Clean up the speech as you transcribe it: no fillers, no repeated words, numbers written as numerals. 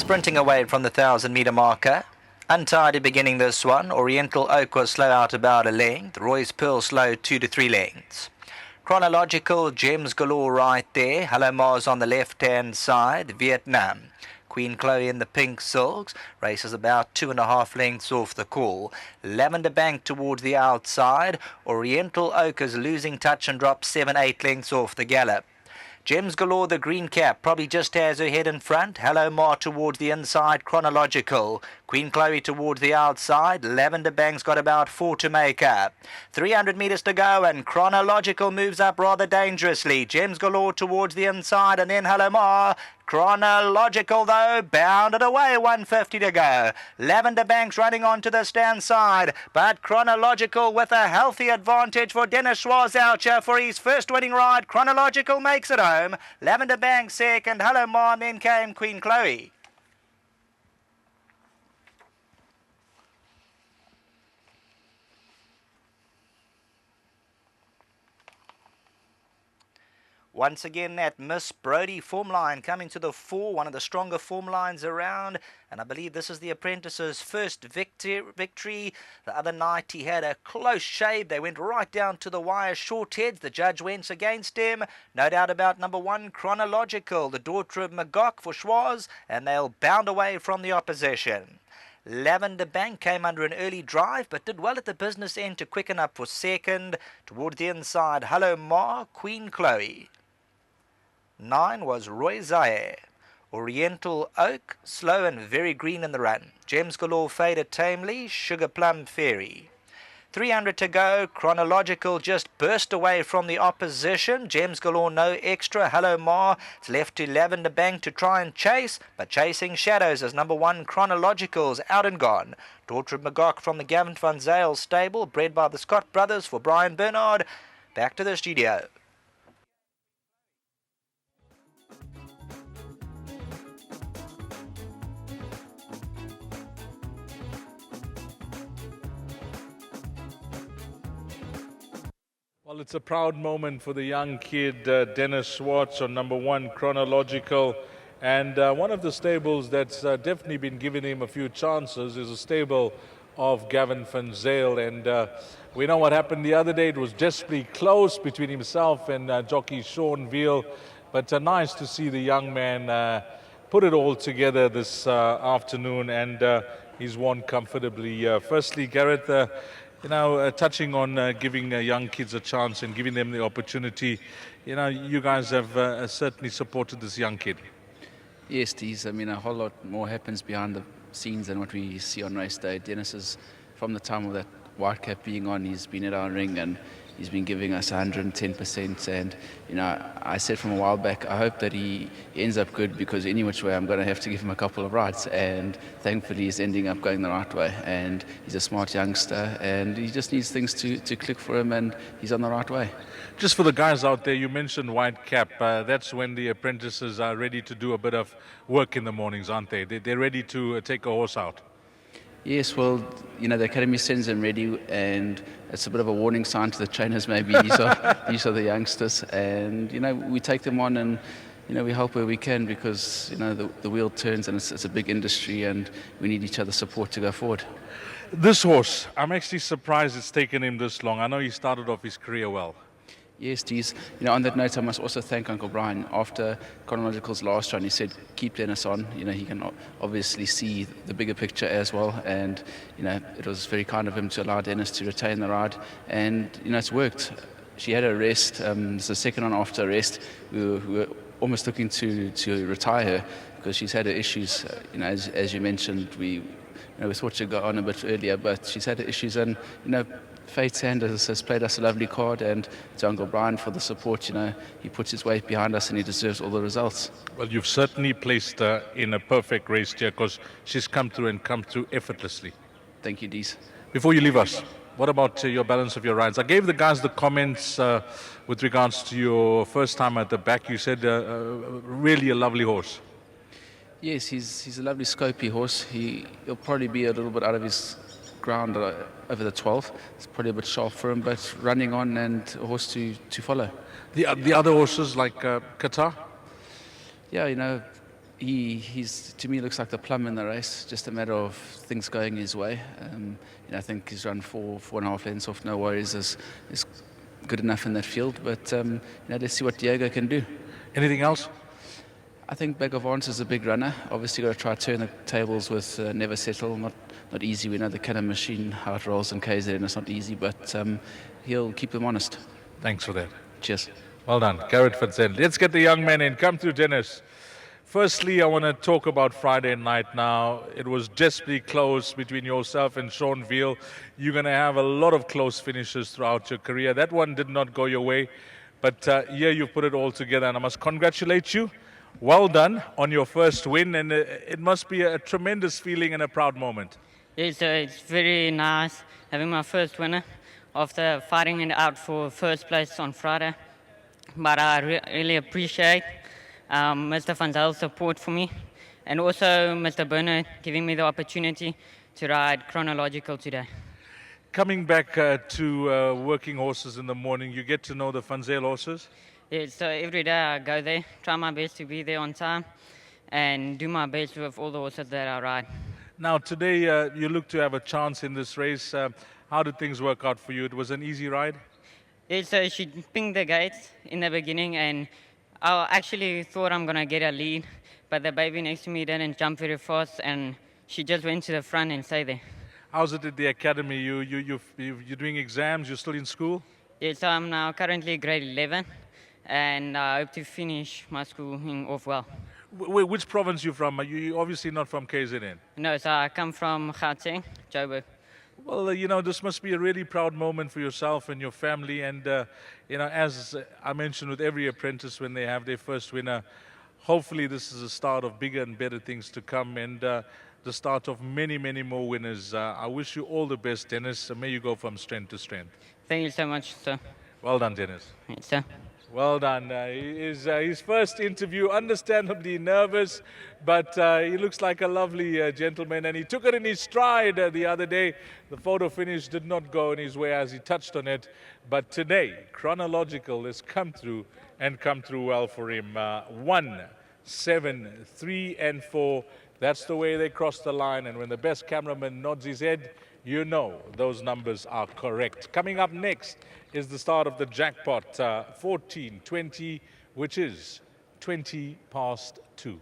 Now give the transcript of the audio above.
sprinting away from the 1,000-metre marker. Untidy beginning this one. Oriental Oak was slow out about a length. Roy's Pearl slow 2 to 3 lengths. Chronological, Gems Galore right there. Hello Mars on the left-hand side. Vietnam. Queen Chloe in the pink silks. Races about 2.5 lengths off the call. Lavender Bank towards the outside. Oriental Oak is losing touch and drops 7-8 lengths off the gallop. Gems Galore, the green cap, probably just has her head in front. Hello Mar towards the inside, Chronological. Queen Chloe towards the outside. Lavender Bank's got about 4 to make up. 300 metres to go, and Chronological moves up rather dangerously. Gems Galore towards the inside, and then Hello Mar. Chronological, though, bounded away, 150 to go. Lavender Bank's running on to the stand side, but Chronological with a healthy advantage for Dennis Schwarzoucher for his first winning ride. Chronological makes it home. Lavender Bank second. Hello Mar, and then came Queen Chloe. Once again, that Miss Brody form line coming to the fore, one of the stronger form lines around. And I believe this is the apprentice's first victory. The other night he had a close shave. They went right down to the wire, short heads. The judge went against him. No doubt about number 1, Chronological, the daughter of Magog for Schwarz, and they'll bound away from the opposition. Lavender Bank came under an early drive, but did well at the business end to quicken up for second. Towards the inside, Hello Mar, Queen Chloe. 9 was Roy Zaire. Oriental Oak, slow and very green in the run. Gems Galore faded tamely. Sugar Plum Fairy. 300 to go. Chronological just burst away from the opposition. Gems Galore no extra. Hello Mar. It's left to Lavender Bank to try and chase, but chasing shadows as number 1 Chronological's out and gone. Daughter of Magog from the Gavin van Zyl stable, bred by the Scott brothers for Brian Bernard. Back to the studio. Well, it's a proud moment for the young kid, Dennis Schwartz, on number 1, Chronological. And one of the stables that's definitely been giving him a few chances is a stable of Gavin van Zyl. And we know what happened the other day. It was desperately close between himself and jockey Sean Veal. But nice to see the young man put it all together this afternoon. And he's won comfortably. Firstly, Gareth, touching on giving young kids a chance and giving them the opportunity, you guys have certainly supported this young kid. Yes, Deez. I mean, a whole lot more happens behind the scenes than what we see on race day. Dennis is, from the time of that white cap being on, he's been at our ring and he's been giving us 110%. And, I said from a while back, I hope that he ends up good, because any which way I'm going to have to give him a couple of rides. And thankfully he's ending up going the right way. And he's a smart youngster and he just needs things to click for him, and he's on the right way. Just for the guys out there, you mentioned white cap. That's when the apprentices are ready to do a bit of work in the mornings, aren't they? They're ready to take a horse out. Yes, well, the academy sends them ready, and it's a bit of a warning sign to the trainers. Maybe these are the youngsters, and we take them on, and we help where we can, because the wheel turns and it's a big industry, and we need each other's support to go forward. This horse, I'm actually surprised it's taken him this long. I know he started off his career well. Yes, Deez. On that note, I must also thank Uncle Brian. After Chronological's last run, he said, keep Dennis on. He can obviously see the bigger picture as well. And, it was very kind of him to allow Dennis to retain the ride. And, it's worked. She had a rest. It's the second one after a rest. We were almost looking to retire her, because she's had her issues. As you mentioned, we thought she'd go on a bit earlier, but she's had her issues. And, Faith Sanders has played us a lovely card, and to Uncle Brian for the support. He puts his weight behind us and he deserves all the results. Well, you've certainly placed her in a perfect race here, because she's come through effortlessly. Thank you, Deez. Before you leave us, what about your balance of your rides? I gave the guys the comments with regards to your first time at the back. You said really a lovely horse. Yes, he's a lovely scopy horse. He'll probably be a little bit out of his ground over the 12th. It's probably a bit sharp for him, but running on and a horse to follow. The other horses like Qatar? Yeah, he's to me looks like the plum in the race. Just a matter of things going his way. I think he's run 4.5 lengths off. No worries is good enough in that field. But let's see what Diego can do. Anything else? I think Bag of Ants is a big runner. Obviously, got to try to turn the tables with Never Settle. Not easy. We know the Cannon Machine, how it rolls in KZ, and it's not easy. But he'll keep them honest. Thanks for that. Cheers. Well done, Garrett Vincent. Let's get the young men in. Come through, Dennis. Firstly, I want to talk about Friday night now. It was desperately close between yourself and Sean Veal. You're going to have a lot of close finishes throughout your career. That one did not go your way, but here you've put it all together, and I must congratulate you. Well done on your first win, and it must be a tremendous feeling and a proud moment. Yes, it's very nice having my first winner after fighting it out for first place on Friday. But I really appreciate Mr. Van Zyle's support for me, and also Mr. Bernard giving me the opportunity to ride Chronological today. Coming back to working horses in the morning, you get to know the Van Zyl horses? Yes, so every day I go there, try my best to be there on time, and do my best with all the horses that I ride. Now, today you look to have a chance in this race. How did things work out for you? It was an easy ride? Yes, so she pinged the gates in the beginning, and I actually thought I'm going to get a lead, but the baby next to me didn't jump very fast, and she just went to the front and stayed there. How's it at the academy? You're doing exams? You're still in school? Yes, so I'm now currently grade 11, and I hope to finish my schooling off well. Which province are you from? You're obviously not from KZN. No, so I come from Gauteng, Joburg. Well, this must be a really proud moment for yourself and your family. And, as I mentioned with every apprentice when they have their first winner, hopefully this is the start of bigger and better things to come, and the start of many, many more winners. I wish you all the best, Dennis. May you go from strength to strength. Thank you so much, sir. Well done, Dennis. Yes, sir. Well done. His first interview, understandably nervous, but he looks like a lovely gentleman, and he took it in his stride the other day. The photo finish did not go in his way as he touched on it, but today, Chronological has come through well for him. 1, 7, 3, and 4. That's the way they cross the line, and when the best cameraman nods his head, you know those numbers are correct. Coming up next is the start of the jackpot, 1420, which is 20 past 2.